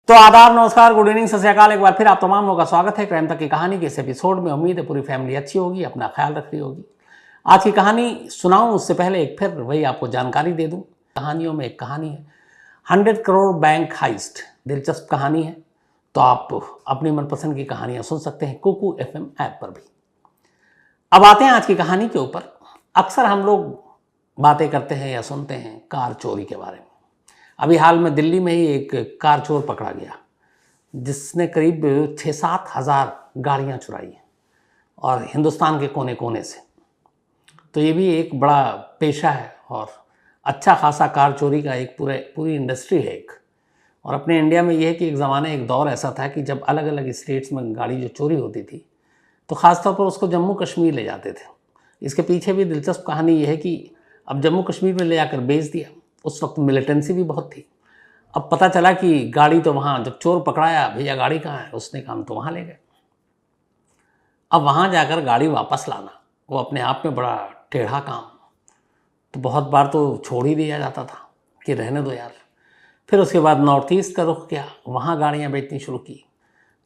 तो आदाब, नमस्कार, गुड इवनिंग, सत श्री अकाल। एक बार फिर आप तमाम लोगों का स्वागत है क्राइम तक की कहानी के इस एपिसोड में। उम्मीद है पूरी फैमिली अच्छी होगी, अपना ख्याल रख रही होगी। आज की कहानी सुनाऊं उससे पहले एक फिर वही आपको जानकारी दे दूं। कहानियों में एक कहानी है 100 करोड़ बैंक हाइस्ट। दिलचस्प कहानी है, तो आप अपनी मनपसंद की कहानियां सुन सकते हैं कुकू FM ऐप पर भी। अब आते हैं आज की कहानी के ऊपर। अक्सर हम लोग बातें करते हैं या सुनते हैं कार चोरी के बारे में। अभी हाल में दिल्ली में ही एक कार चोर पकड़ा गया जिसने करीब 6-7 हज़ार गाड़ियाँ चुराई हैं और हिंदुस्तान के कोने कोने से। तो ये भी एक बड़ा पेशा है और अच्छा खासा कार चोरी का एक पूरी इंडस्ट्री है एक। और अपने इंडिया में ये है कि एक दौर ऐसा था कि जब अलग अलग स्टेट्स में गाड़ी जो चोरी होती थी तो ख़ासतौर पर उसको जम्मू कश्मीर ले जाते थे। इसके पीछे भी दिलचस्प कहानी ये है कि अब जम्मू कश्मीर में ले जाकर बेच दिया। उस वक्त मिलिटेंसी भी बहुत थी। अब पता चला कि गाड़ी तो वहाँ, जब चोर पकड़ाया, भैया गाड़ी कहाँ है, उसने कहा हम तो वहाँ ले गए। अब वहाँ जाकर गाड़ी वापस लाना वो अपने आप में बड़ा टेढ़ा काम। तो बहुत बार तो छोड़ ही दिया जाता था कि रहने दो यार। फिर उसके बाद नॉर्थ ईस्ट का रुख किया, वहाँ गाड़ियाँ बेचनी शुरू की।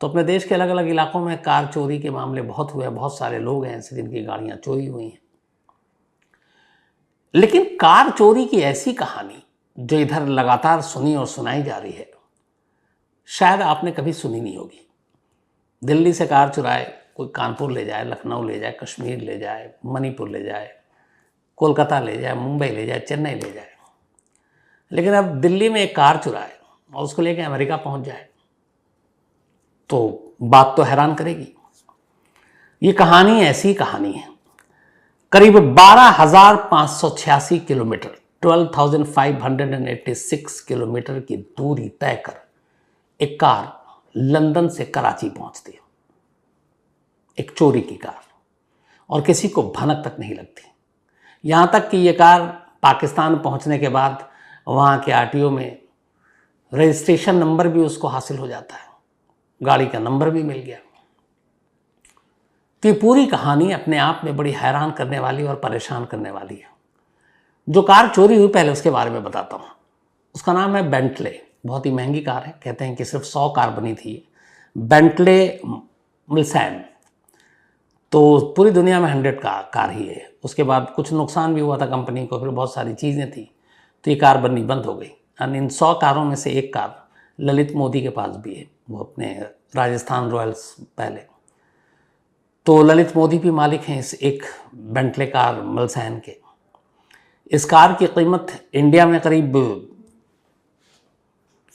तो अपने देश के अलग अलग इलाकों में कार चोरी के मामले बहुत हुए। बहुत सारे लोग हैं ऐसे जिनकी गाड़ियाँ चोरी हुई हैं। लेकिन कार चोरी की ऐसी कहानी जो इधर लगातार सुनी और सुनाई जा रही है, शायद आपने कभी सुनी नहीं होगी। दिल्ली से कार चुराए कोई कानपुर ले जाए, लखनऊ ले जाए, कश्मीर ले जाए, मणिपुर ले जाए, कोलकाता ले जाए, मुंबई ले जाए, चेन्नई ले जाए। लेकिन अब दिल्ली में एक कार चुराए और उसको लेके अमेरिका पहुंच जाए तो बात तो हैरान करेगी। ये कहानी ऐसी कहानी है। करीब 12,586 किलोमीटर 12,586 किलोमीटर की दूरी तय कर एक कार लंदन से कराची पहुंचती है। एक चोरी की कार, और किसी को भनक तक नहीं लगती। यहाँ तक कि ये कार पाकिस्तान पहुंचने के बाद वहाँ के RTO में रजिस्ट्रेशन नंबर भी उसको हासिल हो जाता है, गाड़ी का नंबर भी मिल गया। तो ये पूरी कहानी अपने आप में बड़ी हैरान करने वाली और परेशान करने वाली है। जो कार चोरी हुई, पहले उसके बारे में बताता हूँ। उसका नाम है बेंटले। बहुत ही महंगी कार है, कहते हैं कि सिर्फ 100 कार बनी थी बेंटले मिल्सैन। तो पूरी दुनिया में 100 कार ही है। उसके बाद कुछ नुकसान भी हुआ था कंपनी को, फिर बहुत सारी चीज़ें थी, तो ये कार बननी बंद हो गई। और इन 100 कारों में से एक कार ललित मोदी के पास भी है, वो अपने राजस्थान रॉयल्स पहले। तो ललित मोदी भी मालिक हैं इस एक बेंटले कार मिल्सैन के। इस कार की कीमत इंडिया में करीब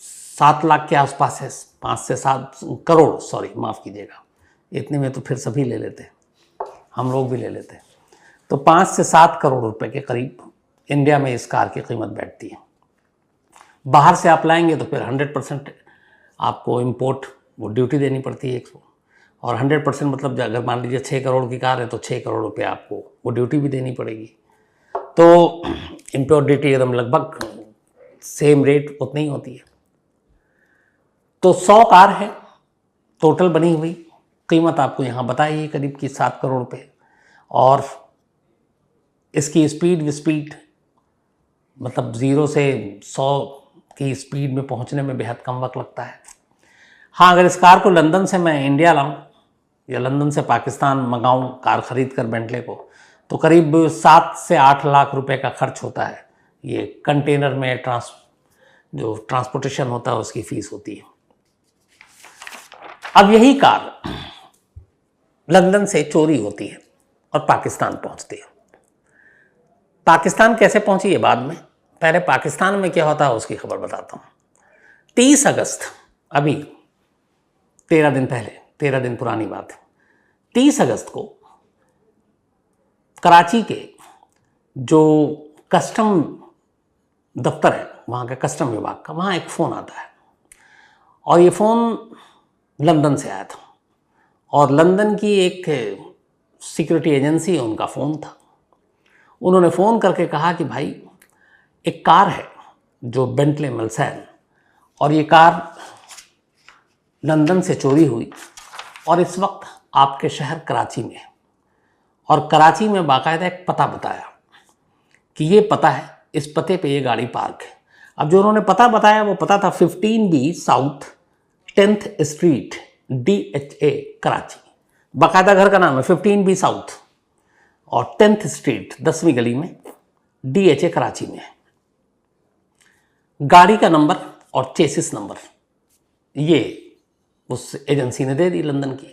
7 लाख के आसपास है। 5 से 7 करोड़, सॉरी माफ़ कीजिएगा, इतने में तो फिर सभी ले लेते, हम लोग भी ले लेते। तो 5 से 7 करोड़ रुपए के करीब इंडिया में इस कार की कीमत बैठती है। बाहर से आप लाएंगे तो फिर 100% आपको इंपोर्ट वो ड्यूटी देनी पड़ती है। और 100% मतलब अगर मान लीजिए 6 करोड़ की कार है तो 6 करोड़ रुपये आपको वो ड्यूटी भी देनी पड़ेगी। तो इंपोर्ट ड्यूटी एकदम लगभग सेम रेट उतनी ही होती है। तो 100 कार है टोटल बनी हुई। कीमत आपको यहाँ बताई है करीब की 7 करोड़ रुपये। और इसकी स्पीड मतलब 0 से 100 की स्पीड में पहुँचने में बेहद कम वक्त लगता है। हाँ, अगर इस कार को लंदन से मैं इंडिया लाऊं या लंदन से पाकिस्तान मंगाऊं कार ख़रीद कर बेंटले को, तो करीब 7 से 8 लाख रुपए का खर्च होता है। ये कंटेनर में जो ट्रांसपोर्टेशन होता है उसकी फ़ीस होती है। अब यही कार लंदन से चोरी होती है और पाकिस्तान पहुंचती है। पाकिस्तान कैसे पहुंची ये बाद में, पहले पाकिस्तान में क्या होता है उसकी खबर बताता हूँ। 30 अगस्त, अभी 13 दिन पहले, 13 दिन पुरानी बात है। 30 अगस्त को कराची के जो कस्टम दफ्तर है, वहाँ के कस्टम विभाग का, वहाँ एक फ़ोन आता है। और ये फ़ोन लंदन से आया था और लंदन की एक सिक्योरिटी एजेंसी है, उनका फ़ोन था। उन्होंने फ़ोन करके कहा कि भाई एक कार है जो बेंटले मिल्सैन, और ये कार लंदन से चोरी हुई और इस वक्त आपके शहर कराची में है। और कराची में बाकायदा एक पता बताया कि ये पता है, इस पते पे ये गाड़ी पार्क है। अब जो उन्होंने पता बताया वो पता था 15B south 10th street DHA Karachi, बाकायदा घर का नाम है 15B साउथ, और 10th स्ट्रीट 10वीं गली में DHA कराची में है। गाड़ी का नंबर और चेसिस नंबर ये उस एजेंसी ने दे दी लंदन की।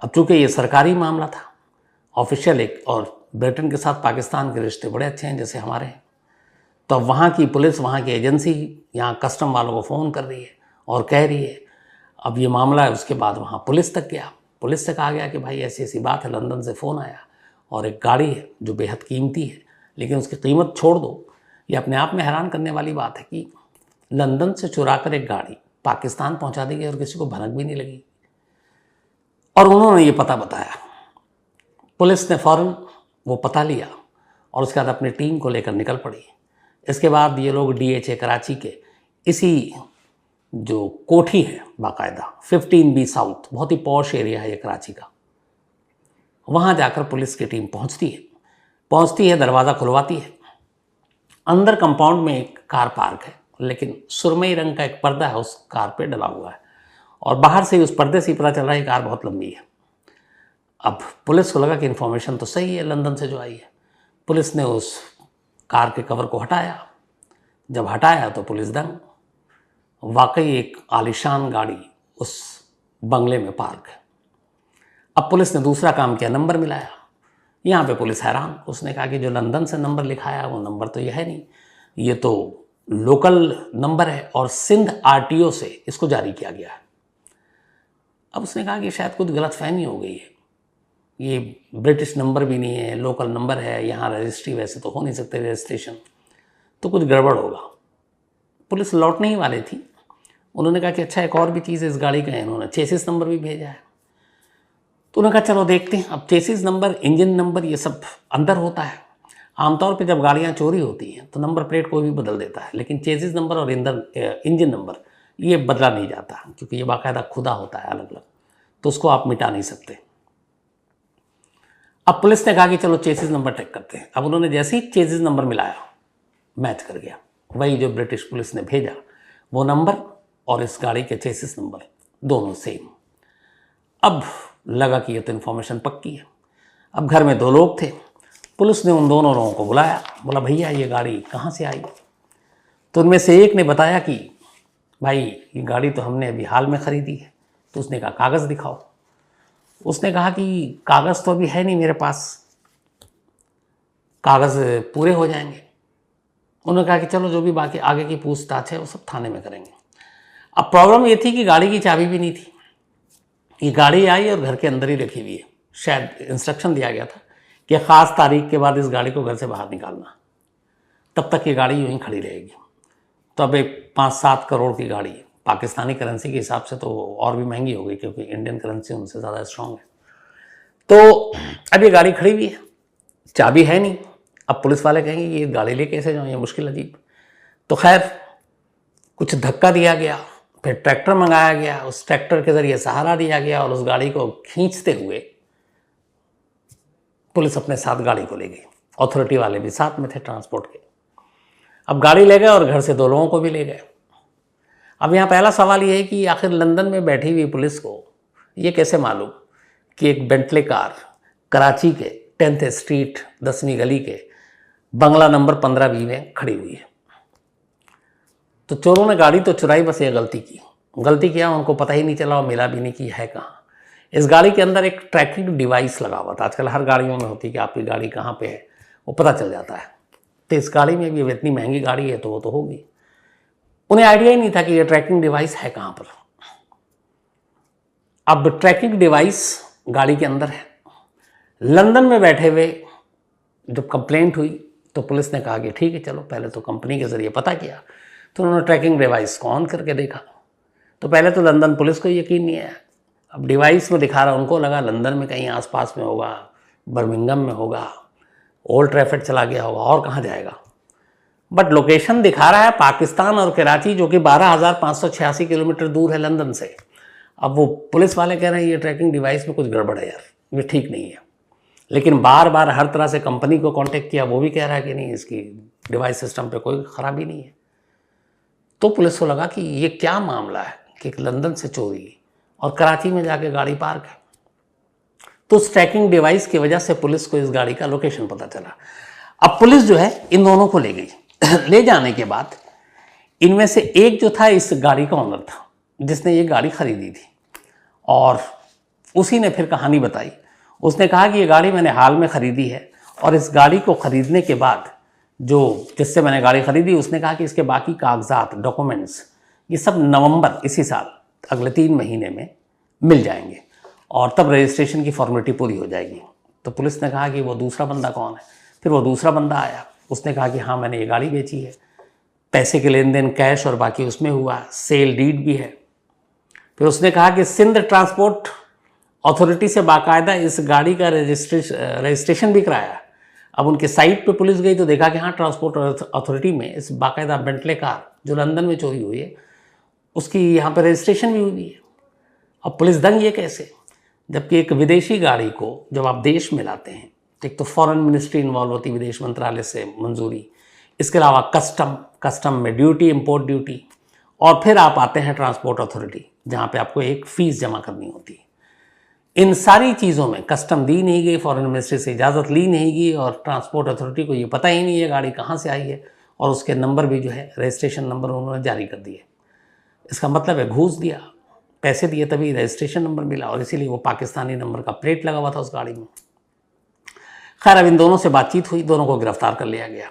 अब चूंकि ये सरकारी मामला था, ऑफिशियल एक, और ब्रिटेन के साथ पाकिस्तान के रिश्ते बड़े अच्छे हैं जैसे हमारे हैं, तो अब वहाँ की पुलिस, वहाँ की एजेंसी यहाँ कस्टम वालों को फ़ोन कर रही है और कह रही है अब ये मामला है। उसके बाद वहाँ पुलिस तक गया, पुलिस से कहा गया कि भाई ऐसी ऐसी बात है, लंदन से फ़ोन आया और एक गाड़ी है जो बेहद कीमती है, लेकिन उसकी कीमत छोड़ दो। ये अपने आप में हैरान करने वाली बात है कि लंदन से चुरा कर एक गाड़ी पाकिस्तान पहुँचा दी गई और किसी को भनक भी नहीं लगी। और उन्होंने ये पता बताया, पुलिस ने फ़ौरन वो पता लिया और उसके बाद अपनी टीम को लेकर निकल पड़ी। इसके बाद ये लोग DHA कराची के इसी जो कोठी है बाकायदा 15B साउथ, बहुत ही पॉश एरिया है ये कराची का, वहाँ जाकर पुलिस की टीम पहुँचती है, दरवाज़ा खुलवाती है। अंदर कंपाउंड में एक कार पार्क है, लेकिन सुरमई रंग का एक पर्दा है उस कार पे डला हुआ है, और बाहर से उस पर्दे से ही पता चल रहा है कार बहुत लंबी है। अब पुलिस को लगा कि इन्फॉर्मेशन तो सही है लंदन से जो आई है। पुलिस ने उस कार के कवर को हटाया। जब हटाया तो पुलिस दंग, वाकई एक आलीशान गाड़ी उस बंगले में पार्क है। अब पुलिस ने दूसरा काम किया, नंबर मिलाया। यहाँ पे पुलिस हैरान, उसने कहा कि जो लंदन से नंबर लिखा है वो नंबर तो यह है नहीं, ये तो लोकल नंबर है और सिंध RTO से इसको जारी किया गया है। अब उसने कहा कि शायद कुछ गलतफहमी हो गई है, ये ब्रिटिश नंबर भी नहीं है, लोकल नंबर है, यहाँ रजिस्ट्री वैसे तो हो नहीं सकते रजिस्ट्रेशन, तो कुछ गड़बड़ होगा। पुलिस लौटने ही वाले थी, उन्होंने कहा कि अच्छा एक और भी चीज़ इस गाड़ी का है, इन्होंने चेसिस नंबर भी भेजा है। तो उन्होंने कहा चलो देखते हैं। अब चेसिस नंबर, इंजन नंबर, ये सब अंदर होता है। आमतौर पे जब गाड़ियाँ चोरी होती हैं तो नंबर प्लेट कोई भी बदल देता है, लेकिन चेसिस नंबर और इंजन नंबर ये बदला नहीं जाता, क्योंकि ये बाकायदा खुदा होता है अलग अलग, तो उसको आप मिटा नहीं सकते। अब पुलिस ने कहा कि चलो चेसिस नंबर चेक करते हैं। अब उन्होंने जैसे ही चेसिस नंबर मिलाया, मैच कर गया, वही जो ब्रिटिश पुलिस ने भेजा वो नंबर और इस गाड़ी के चेसिस नंबर दोनों सेम। अब लगा कि ये तो इन्फॉर्मेशन पक्की है। अब घर में 2 लोग थे, पुलिस ने उन दोनों लोगों को बुलाया, बोला भैया ये गाड़ी कहाँ से आई? तो उनमें से एक ने बताया कि भाई ये गाड़ी तो हमने अभी हाल में ख़रीदी है। तो उसने कहा कागज़ दिखाओ। उसने कहा कि कागज़ तो अभी है नहीं मेरे पास, कागज़ पूरे हो जाएंगे। उन्होंने कहा कि चलो जो भी बाकी आगे की पूछताछ है वो सब थाने में करेंगे। अब प्रॉब्लम ये थी कि गाड़ी की चाबी भी नहीं थी। ये गाड़ी आई और घर के अंदर ही रखी हुई है। शायद इंस्ट्रक्शन दिया गया था कि ख़ास तारीख के बाद इस गाड़ी को घर से बाहर निकालना, तब तक ये गाड़ी यूँ ही खड़ी रहेगी। तो अब एक 5-7 करोड़ की गाड़ी पाकिस्तानी करेंसी के हिसाब से तो और भी महंगी हो गई, क्योंकि इंडियन करेंसी उनसे ज़्यादा स्ट्रॉन्ग है। तो अब ये गाड़ी खड़ी हुई है, चाबी है नहीं। अब पुलिस वाले कहेंगे ये गाड़ी ले कैसे जाऊँ, ये मुश्किल अजीब। तो खैर कुछ धक्का दिया गया, फिर ट्रैक्टर मंगाया गया, उस ट्रैक्टर के ज़रिए सहारा दिया गया और उस गाड़ी को खींचते हुए पुलिस अपने साथ गाड़ी को ले गई। अथॉरिटी वाले भी साथ में थे ट्रांसपोर्ट के। अब गाड़ी ले गए और घर से 2 लोगों को भी ले गए। अब यहाँ पहला सवाल ये है कि आखिर लंदन में बैठी हुई पुलिस को ये कैसे मालूम कि एक बेंटले कार कराची के 10th स्ट्रीट 10वीं गली के बंगला नंबर 15B में खड़ी हुई है। तो चोरों ने गाड़ी तो चुराई, बस ये गलती किया, उनको पता ही नहीं चला और मिला भी नहीं कि है कहाँ। इस गाड़ी के अंदर एक ट्रैकिंग डिवाइस लगा हुआ था। आजकल हर गाड़ियों में होती है कि आपकी गाड़ी कहाँ पे है वो पता चल जाता है। तो इस गाड़ी में भी इतनी महंगी गाड़ी है तो वो तो होगी। उन्हें आइडिया ही नहीं था कि ये ट्रैकिंग डिवाइस है कहाँ पर। अब ट्रैकिंग डिवाइस गाड़ी के अंदर है। लंदन में बैठे हुए जब कंप्लेंट हुई तो पुलिस ने कहा कि ठीक है चलो, पहले तो कंपनी के ज़रिए पता किया। तो उन्होंने ट्रैकिंग डिवाइस को ऑन करके देखा तो पहले तो लंदन पुलिस को यकीन नहीं आया। अब डिवाइस में दिखा रहा, उनको लगा लंदन में कहीं आसपास में होगा, बर्मिंघम में होगा, ओल्ड ट्रैफर्ड चला गया होगा, और कहाँ जाएगा। बट लोकेशन दिखा रहा है पाकिस्तान और कराची, जो कि 12,586 किलोमीटर दूर है लंदन से। अब वो पुलिस वाले कह रहे हैं ये ट्रैकिंग डिवाइस में कुछ गड़बड़ है यार, ये ठीक नहीं है। लेकिन बार बार हर तरह से कंपनी को कांटेक्ट किया, वो भी कह रहा है कि नहीं, इसकी डिवाइस सिस्टम पे कोई ख़राबी नहीं है। तो पुलिस को लगा कि ये क्या मामला है कि लंदन से चोरी है और कराची में जाके गाड़ी पार्क है। तो उस ट्रैकिंग डिवाइस की वजह से पुलिस को इस गाड़ी का लोकेशन पता चला। अब पुलिस जो है इन दोनों को ले गई। ले जाने के बाद इनमें से एक जो था इस गाड़ी का ओनर था जिसने ये गाड़ी खरीदी थी, और उसी ने फिर कहानी बताई। उसने कहा कि ये गाड़ी मैंने हाल में ख़रीदी है, और इस गाड़ी को ख़रीदने के बाद जो जिससे मैंने गाड़ी ख़रीदी उसने कहा कि इसके बाकी कागजात, डॉक्यूमेंट्स, ये सब नवंबर इसी साल अगले 3 महीने में मिल जाएंगे और तब रजिस्ट्रेशन की फॉर्मेलिटी पूरी हो जाएगी। तो पुलिस ने कहा कि वो दूसरा बंदा कौन है। फिर वो दूसरा बंदा आया, उसने कहा कि हाँ मैंने ये गाड़ी बेची है, पैसे के लेन देन कैश और बाकी उसमें हुआ, सेल डीड भी है। फिर उसने कहा कि सिंध ट्रांसपोर्ट अथॉरिटी से बाकायदा इस गाड़ी का रजिस्ट्रेशन भी कराया। अब उनके साइट पे पुलिस गई तो देखा कि हाँ ट्रांसपोर्ट अथॉरिटी में इस बाकायदा बेंटले कार जो लंदन में चोरी हुई है उसकी यहाँ पर रजिस्ट्रेशन भी हुई है। अब पुलिस दंग ये कैसे, जबकि एक विदेशी गाड़ी को जब आप देश में लाते हैं तो एक तो फॉरेन मिनिस्ट्री इन्वॉल्व होती, विदेश मंत्रालय से मंजूरी, इसके अलावा कस्टम में ड्यूटी, इंपोर्ट ड्यूटी, और फिर आप आते हैं ट्रांसपोर्ट अथॉरिटी जहाँ पे आपको एक फ़ीस जमा करनी होती है। इन सारी चीज़ों में कस्टम दी नहीं गई, फॉरेन मिनिस्ट्री से इजाज़त ली नहीं गई, और ट्रांसपोर्ट अथॉरिटी को ये पता ही नहीं है गाड़ी कहाँ से आई है, और उसके नंबर भी जो है रजिस्ट्रेशन नंबर उन्होंने जारी कर दिए। इसका मतलब है घूस दिया, पैसे दिए तभी रजिस्ट्रेशन नंबर मिला, और इसीलिए वो पाकिस्तानी नंबर का प्लेट लगा हुआ था उस गाड़ी में। खैर अब इन दोनों से बातचीत हुई, दोनों को गिरफ्तार कर लिया गया।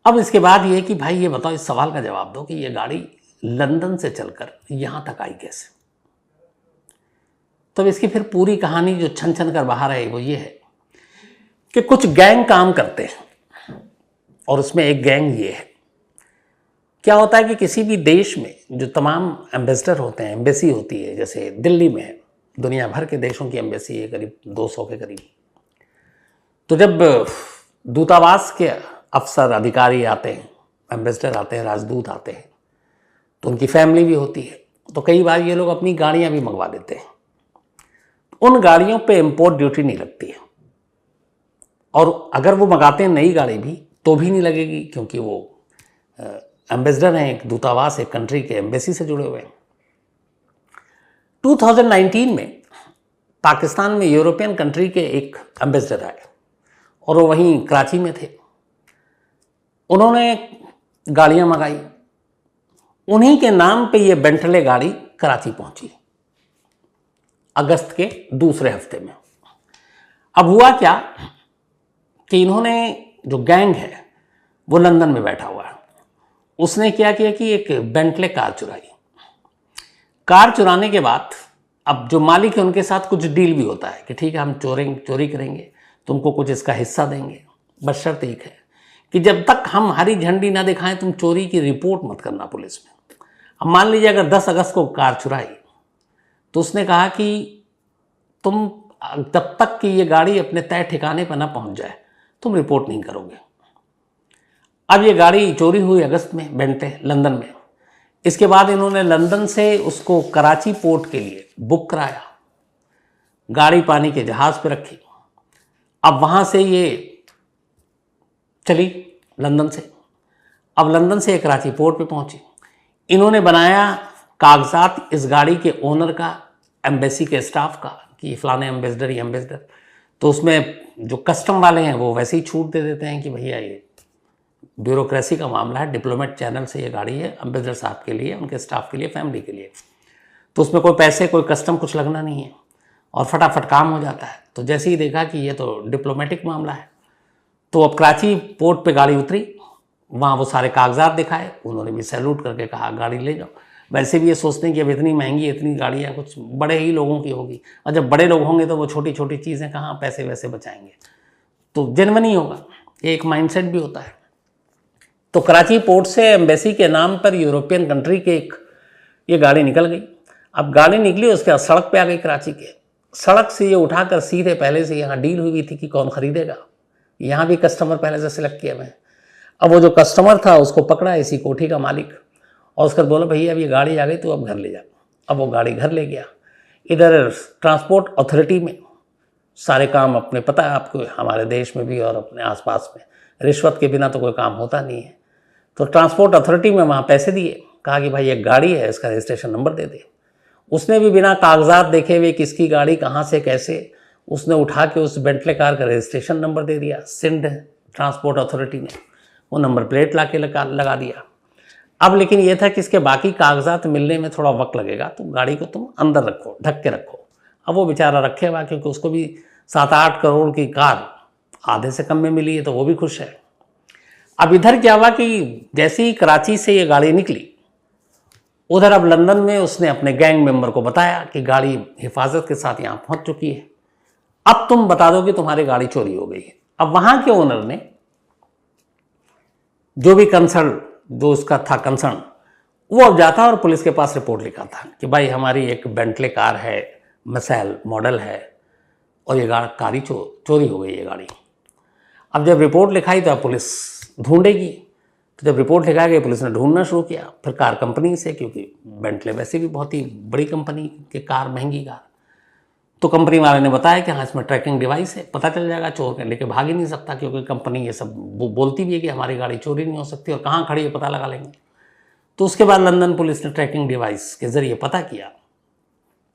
अब इसके बाद ये कि भाई ये बताओ, इस सवाल का जवाब दो कि ये गाड़ी लंदन से चलकर यहाँ तक आई कैसे। तब इसकी फिर पूरी कहानी जो छन छन कर बाहर आई वो ये है कि कुछ गैंग काम करते हैं, और उसमें एक गैंग ये है। क्या होता है कि किसी भी देश में जो तमाम एम्बेसडर होते हैं, एम्बेसी होती है, जैसे दिल्ली में है, दुनिया भर के देशों की एम्बेसी है करीब 200 के करीब। तो जब दूतावास के अफसर, अधिकारी आते हैं, एम्बेसडर आते हैं, राजदूत आते हैं, तो उनकी फैमिली भी होती है, तो कई बार ये लोग अपनी गाड़ियाँ भी मंगवा देते हैं। उन गाड़ियों पे इंपोर्ट ड्यूटी नहीं लगती है, और अगर वो मंगाते हैं नई गाड़ी भी तो भी नहीं लगेगी, क्योंकि वो एम्बेसडर हैं, एक दूतावास, एक कंट्री के एम्बेसी से जुड़े हुए हैं। 2019 में पाकिस्तान में यूरोपियन कंट्री के एक एम्बेसडर आए, और वो वहीं कराची में थे। उन्होंने गाड़ियाँ मंगाई, उन्हीं के नाम पे ये बेंटले गाड़ी कराची पहुंची अगस्त के दूसरे हफ्ते में। अब हुआ क्या कि इन्होंने, जो गैंग है वो लंदन में बैठा हुआ है, उसने क्या किया कि एक बेंटले कार चुराई। कार चुराने के बाद अब जो मालिक है उनके साथ कुछ डील भी होता है कि ठीक है हम चोरी करेंगे, तुमको कुछ इसका हिस्सा देंगे, बस शर्त एक है कि जब तक हम हरी झंडी ना दिखाएं तुम चोरी की रिपोर्ट मत करना पुलिस में। अब मान लीजिए अगर 10 अगस्त को कार चुराई, तो उसने कहा कि तुम जब तक कि ये गाड़ी अपने तय ठिकाने पर ना पहुंच जाए तुम रिपोर्ट नहीं करोगे। अब ये गाड़ी चोरी हुई अगस्त में बेंटले लंदन में। इसके बाद इन्होंने लंदन से उसको कराची पोर्ट के लिए बुक कराया, गाड़ी पानी के जहाज़ पे रखी। अब वहाँ से ये चली लंदन से, अब लंदन से कराची पोर्ट पे पहुँची। इन्होंने बनाया कागजात इस गाड़ी के ओनर का, एम्बेसी के स्टाफ का, कि फलाने एम्बेसडर ही एम्बेसडर। तो उसमें जो कस्टम वाले हैं वो वैसे ही छूट दे देते हैं कि भैया ये ब्यूरोक्रेसी का मामला है, डिप्लोमेट चैनल से ये गाड़ी है एम्बेसडर साहब के लिए, उनके स्टाफ के लिए, फैमिली के लिए, तो उसमें कोई पैसे, कोई कस्टम कुछ लगना नहीं है, और फटाफट काम हो जाता है। तो जैसे ही देखा कि ये तो डिप्लोमेटिक मामला है, तो अब कराची पोर्ट पे गाड़ी उतरी, वहाँ वो सारे कागजात दिखाए, उन्होंने भी सैल्यूट करके कहा गाड़ी ले जाओ। वैसे भी ये सोचते हैं कि अब इतनी महंगी, इतनी गाड़ियाँ कुछ बड़े ही लोगों की होगी, और जब बड़े लोग होंगे तो वो छोटी छोटी चीज़ें कहाँ पैसे वैसे बचाएंगे, तो जेन्युइन ही होगा, एक माइंडसेट भी होता है। तो कराची पोर्ट से एम्बेसी के नाम पर यूरोपियन कंट्री के एक ये गाड़ी निकल गई। अब गाड़ी निकली, उसके बाद सड़क पे आ गई कराची के। सड़क से ये उठाकर सीधे, पहले से यहाँ डील हुई थी कि कौन खरीदेगा, यहाँ भी कस्टमर पहले से सिलेक्ट किया हुए। अब वो जो कस्टमर था उसको पकड़ा इसी कोठी का मालिक, और उसका बोला भैया अब ये गाड़ी आ गई तो अब घर ले जा। अब वो गाड़ी घर ले गया। इधर ट्रांसपोर्ट अथॉरिटी में सारे काम अपने, पता है आपको हमारे देश में भी और अपने आसपास में रिश्वत के बिना तो कोई काम होता नहीं है। तो ट्रांसपोर्ट अथॉरिटी में वहाँ पैसे दिए, कहा कि भाई एक गाड़ी है, इसका रजिस्ट्रेशन नंबर दे दे। उसने भी बिना कागजात देखे हुए किसकी गाड़ी कहाँ से कैसे उसने उठा के उस बेंटले कार का रजिस्ट्रेशन नंबर दे दिया। सिंध ट्रांसपोर्ट अथॉरिटी ने वो नंबर प्लेट ला के लगा दिया। अब लेकिन ये था कि इसके बाकी कागजात मिलने में थोड़ा वक्त लगेगा, तो गाड़ी को तुम अंदर रखो, ढक के रखो। अब वो बेचारा रखे हुआ, क्योंकि उसको भी 7-8 करोड़ की कार आधे से कम में मिली है, तो वो भी खुश है। अब इधर क्या हुआ कि जैसे ही कराची से ये गाड़ी निकली, उधर अब लंदन में उसने अपने गैंग मेंबर को बताया कि गाड़ी हिफाजत के साथ यहाँ पहुँच चुकी है, अब तुम बता दो कि तुम्हारी गाड़ी चोरी हो गई है। अब वहाँ के ओनर ने जो भी जो उसका था कंसर्न, वो अब जाता और पुलिस के पास रिपोर्ट लिखा था कि भाई हमारी एक बेंटले कार है, मिसाइल मॉडल है, और ये कारी चोरी हो गई ये गाड़ी। अब जब रिपोर्ट लिखाई तो अब पुलिस ढूंढेगी, तो जब रिपोर्ट लिखाई गई पुलिस ने ढूंढना शुरू किया। फिर कार कंपनी से, क्योंकि बेंटले वैसे भी बहुत ही बड़ी कंपनी की कार, महंगी कार, तो कंपनी वाले ने बताया कि हाँ इसमें ट्रैकिंग डिवाइस है, पता चल जाएगा, चोर के लेके भाग ही नहीं सकता, क्योंकि कंपनी ये सब बोलती भी है कि हमारी गाड़ी चोरी नहीं हो सकती और कहाँ खड़ी है पता लगा लेंगे। तो उसके बाद लंदन पुलिस ने ट्रैकिंग डिवाइस के ज़रिए पता किया,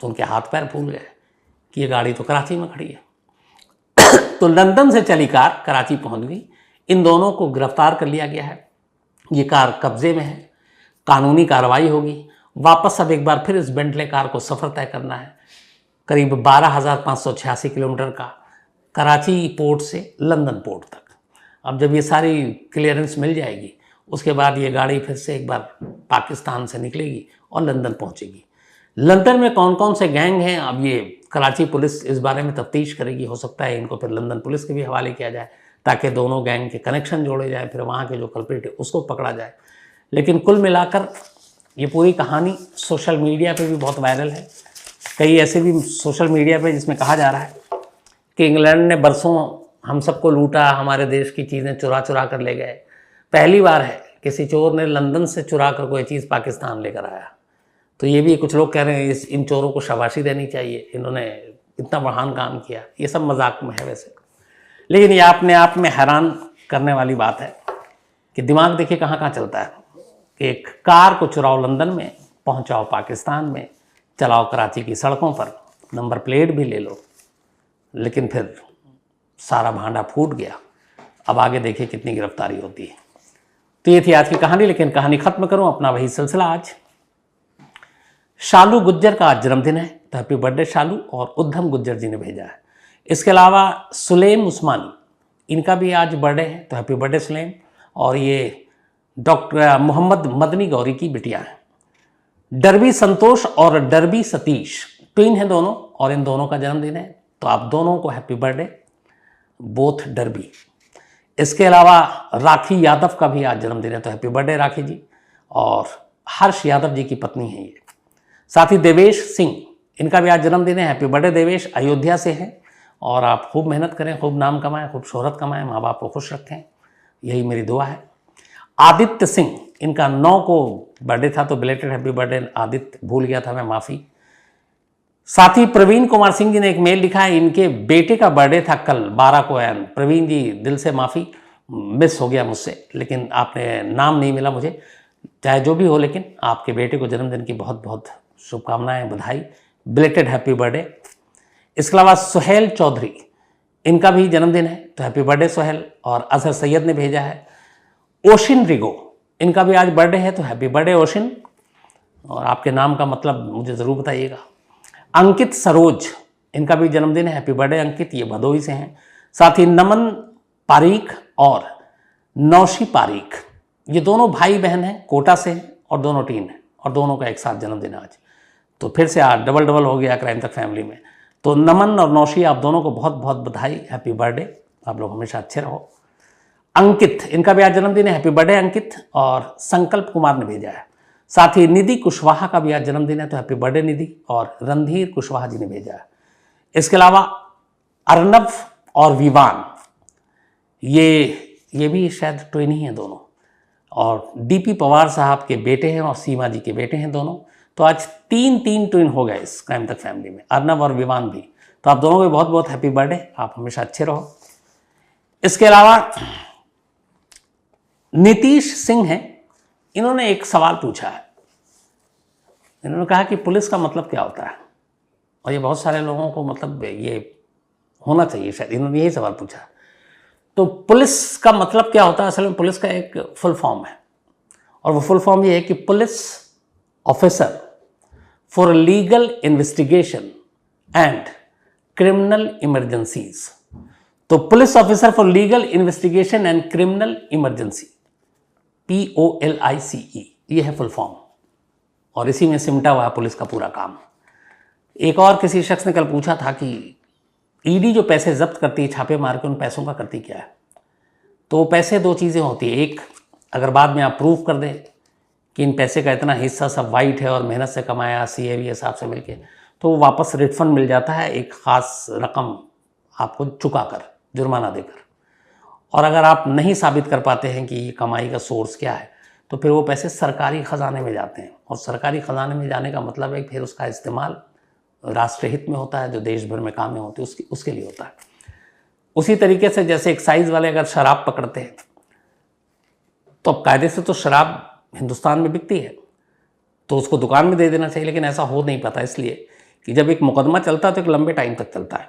तो उनके हाथ पैर फूल गए कि ये गाड़ी तो कराची में खड़ी है। तो लंदन से चली कार कराची पहुँच गई। इन दोनों को गिरफ्तार कर लिया गया है, ये कार कब्जे में है, कानूनी कार्रवाई होगी। वापस अब एक बार फिर इस बेंटले कार को सफ़र तय करना है, करीब 12,586 किलोमीटर का, कराची पोर्ट से लंदन पोर्ट तक। अब जब ये सारी क्लियरेंस मिल जाएगी, उसके बाद ये गाड़ी फिर से एक बार पाकिस्तान से निकलेगी और लंदन पहुंचेगी। लंदन में कौन कौन से गैंग हैं, अब ये कराची पुलिस इस बारे में तफ्तीश करेगी। हो सकता है इनको फिर लंदन पुलिस के भी हवाले किया जाए, ताकि दोनों गैंग के कनेक्शन जोड़े जाए, फिर वहाँ के जो कल्प्रिट है उसको पकड़ा जाए। लेकिन कुल मिलाकर ये पूरी कहानी सोशल मीडिया पे भी बहुत वायरल है। कई ऐसे भी सोशल मीडिया पे जिसमें कहा जा रहा है कि इंग्लैंड ने बरसों हम सबको लूटा, हमारे देश की चीज़ें चुरा चुरा कर ले गए। पहली बार है किसी चोर ने लंदन से चुरा कर कोई चीज़ पाकिस्तान लेकर आया। तो ये भी कुछ लोग कह रहे हैं इन चोरों को शाबाशी देनी चाहिए, इन्होंने इतना महान काम किया। ये सब मजाक में है वैसे, लेकिन ये अपने आप में हैरान करने वाली बात है कि दिमाग देखिए कहाँ कहाँ चलता है कि एक कार को चुराओ लंदन में, पहुँचाओ पाकिस्तान में, चलाओ कराची की सड़कों पर, नंबर प्लेट भी ले लो, लेकिन फिर सारा भांडा फूट गया। अब आगे देखिए कितनी गिरफ्तारी होती है। तो ये थी आज की कहानी, लेकिन कहानी खत्म करूं अपना वही सिलसिला। आज शालू गुज्जर का आज जन्मदिन है, तो हैप्पी बर्थडे शालू, और उद्धम गुज्जर जी ने भेजा है। इसके अलावा सुलेम उस्मानी, इनका भी आज बर्थडे है, तो हैप्पी बर्थडे सुलेम। और ये डॉक्टर मोहम्मद मदनी गौरी की बिटिया है। डरबी संतोष और डरबी सतीश ट्विन हैं दोनों, और इन दोनों का जन्मदिन है, तो आप दोनों को हैप्पी बर्थडे, बोथ डरबी। इसके अलावा राखी यादव का भी आज जन्मदिन है, तो हैप्पी बर्थडे राखी जी। और हर्ष यादव जी की पत्नी है ये। साथ ही देवेश सिंह, इनका भी आज जन्मदिन है, हैप्पी बर्थडे देवेश। अयोध्या से हैं, और आप खूब मेहनत करें, खूब नाम कमाएं, खूब शोहरत कमाएं, माँ बाप को खुश रखें, यही मेरी दुआ है। आदित्य सिंह, इनका 9 को बर्थडे था, तो बिलेटेड हैप्पी बर्थडे आदित्य, भूल गया था मैं, माफ़ी। साथ ही प्रवीण कुमार सिंह जी ने एक मेल लिखा है, इनके बेटे का बर्थडे था कल 12 को। प्रवीण जी दिल से माफ़ी, मिस हो गया मुझसे, लेकिन आपने नाम नहीं मिला मुझे, चाहे जो भी हो, लेकिन आपके बेटे को जन्मदिन की बहुत बहुत शुभकामनाएं, बधाई, बिलेटेड हैप्पी बर्थडे। इसके अलावा सुहेल चौधरी, इनका भी जन्मदिन है, तो हैप्पी बर्थडे सुहेल। और अजहर सैयद ने भेजा है। ओशिन रिगो, इनका भी आज बर्थडे है, तो हैप्पी बर्थडे ओशिन, और आपके नाम का मतलब मुझे ज़रूर बताइएगा। अंकित सरोज, इनका भी जन्मदिन है, हैप्पी बर्थडे अंकित, ये भदोही से हैं। साथ ही नमन पारीख और नौशी पारीख, ये दोनों भाई बहन हैं, कोटा से हैं, और दोनों टीन हैं, और दोनों का एक साथ जन्मदिन आज। तो फिर से आज डबल डबल हो गया क्राइम तक फैमिली में। तो नमन और नौशी, आप दोनों को बहुत बहुत बधाई, हैप्पी बर्थडे, आप लोग हमेशा अच्छे रहो। अंकित, इनका भी आज जन्मदिन है, हैप्पी बर्थडे अंकित। और संकल्प कुमार ने भेजा है। साथ ही निधि कुशवाहा का भी आज जन्मदिन है, तो हैप्पी बर्थडे निधि। और रणधीर कुशवाहा जी ने भेजा है। इसके अलावा अर्नव और विवान, ये भी शायद ट्विन ही हैं दोनों, और डीपी पवार साहब के बेटे हैं और सीमा जी के बेटे हैं दोनों। तो आज तीन ट्विन हो गए इस क्राइम तक फैमिली में, अर्नव और विवान भी। तो आप दोनों को बहुत बहुत हैप्पी बर्थडे, आप हमेशा अच्छे रहो। इसके अलावा नीतीश सिंह हैं, इन्होंने एक सवाल पूछा है इन्होंने कहा कि पुलिस का मतलब क्या होता है, और ये बहुत सारे लोगों को मतलब ये होना चाहिए शायद, इन्होंने यही सवाल पूछा। तो पुलिस का मतलब क्या होता है, असल में पुलिस का एक फुल फॉर्म है, और वो फुल फॉर्म ये है कि police officer for legal investigation and criminal emergencies. तो police officer for legal investigation and criminal emergency, POLICE, ये है फुल फॉर्म, और इसी में सिमटा हुआ पुलिस का पूरा काम। एक और किसी शख्स ने कल पूछा था कि ईडी जो पैसे जब्त करती है छापे मार के, उन पैसों का करती क्या है। तो पैसे दो चीज़ें होती है, एक अगर बाद में आप प्रूव कर दें कि इन पैसे का इतना हिस्सा सब वाइट है और मेहनत से कमाया CAV हिसाब से मिलके, तो वो वापस रिफंड मिल जाता है एक ख़ास रकम आपको चुका कर, जुर्माना देकर। और अगर आप नहीं साबित कर पाते हैं कि ये कमाई का सोर्स क्या है, तो फिर वो पैसे सरकारी ख़जाने में जाते हैं, और सरकारी ख़जाने में जाने का मतलब है फिर उसका इस्तेमाल राष्ट्रहित में होता है, जो देश भर में कामें होती है उसके लिए होता है। उसी तरीके से जैसे एक्साइज वाले अगर शराब पकड़ते हैं, तो अब कायदे से तो शराब हिंदुस्तान में बिकती है, तो उसको दुकान में दे देना चाहिए, लेकिन ऐसा हो नहीं पाता, इसलिए कि जब एक मुकदमा चलता है तो एक लंबे टाइम तक चलता है,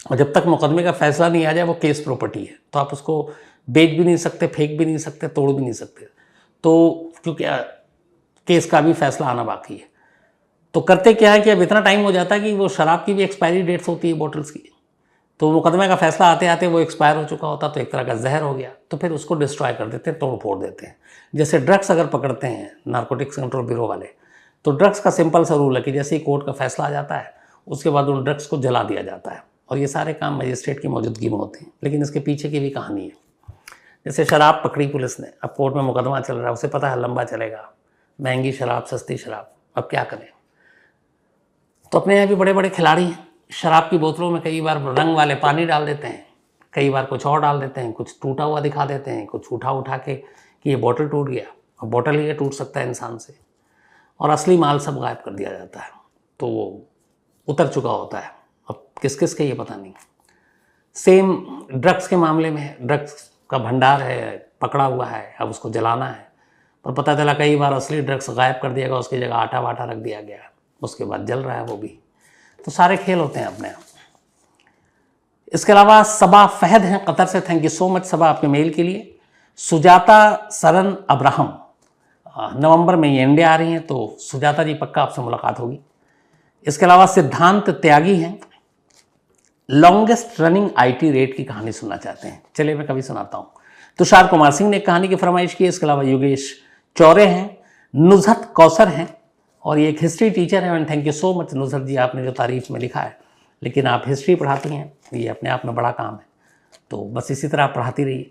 और जब तक मुकदमे का फैसला नहीं आ जाए वो केस प्रॉपर्टी है, तो आप उसको बेच भी नहीं सकते, फेंक भी नहीं सकते, तोड़ भी नहीं सकते, तो क्योंकि केस का भी फैसला आना बाकी है। तो करते क्या है कि अब इतना टाइम हो जाता है कि वो शराब की भी एक्सपायरी डेट्स होती है बॉटल्स की, तो मुकदमे का फैसला आते आते वो एक्सपायर हो चुका होता, तो एक तरह का जहर हो गया, तो फिर उसको डिस्ट्रॉय कर देते हैं, तोड़ फोड़ देते हैं। जैसे ड्रग्स अगर पकड़ते हैं नारकोटिक्स कंट्रोल ब्यूरो वाले, तो ड्रग्स का सिंपल सा रूल है कि जैसे ही कोर्ट का फैसला आ जाता है उसके बाद उन ड्रग्स को जला दिया जाता है, और ये सारे काम मजिस्ट्रेट की मौजूदगी में होते हैं। लेकिन इसके पीछे की भी कहानी है। जैसे शराब पकड़ी पुलिस ने, अब कोर्ट में मुकदमा चल रहा है, उसे पता है लंबा चलेगा, महंगी शराब, सस्ती शराब, अब क्या करें। तो अपने यहाँ भी बड़े बड़े खिलाड़ी हैं, शराब की बोतलों में कई बार रंग वाले पानी डाल देते हैं, कई बार कुछ और डाल देते हैं, कुछ टूटा हुआ दिखा देते हैं, कुछ उठा के कि ये बोतल टूट गया, और बोतल ही टूट सकता है इंसान से, और असली माल सब गायब कर दिया जाता है, तो वो उतर चुका होता है। अब किस किस के ये पता नहीं। सेम ड्रग्स के मामले में, ड्रग्स का भंडार है, पकड़ा हुआ है, अब उसको जलाना है, पर पता चला कई बार असली ड्रग्स गायब कर दिया गया, उसकी जगह आटा वाटा रख दिया गया, उसके बाद जल रहा है वो भी। तो सारे खेल होते हैं अपने आप। इसके अलावा सबा फहद हैं कतर से, थैंक यू सो मच सबा आपके मेल के लिए। सुजाता सरन अब्राहम, नवंबर में ये इंडिया आ रही हैं, तो सुजाता जी पक्का आपसे मुलाकात होगी। इसके अलावा सिद्धांत त्यागी हैं, लॉन्गेस्ट रनिंग IT रेट की कहानी सुनना चाहते हैं, चलिए मैं कभी सुनाता हूँ। तुषार कुमार सिंह ने कहानी की फरमाइश की। इसके अलावा योगेश चौरे हैं, नुजहत कौसर हैं, और ये एक हिस्ट्री टीचर हैं। Thank you so much Nuzhat ji, आपने जो तारीफ में लिखा है, लेकिन आप हिस्ट्री पढ़ाती हैं, ये अपने आप में बड़ा काम है, तो बस इसी तरह आप पढ़ाती रहिए।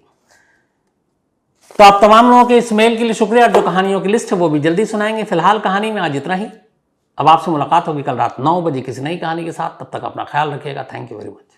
तो आप तमाम लोगों के इस मेल के लिए शुक्रिया। जो कहानियों की लिस्ट है वो भी जल्दी सुनाएंगे। फिलहाल कहानी में आज इतना ही। अब आपसे मुलाकात होगी कल रात 9 बजे किसी नई कहानी के साथ। तब तक अपना ख्याल रखिएगा। Thank you very much.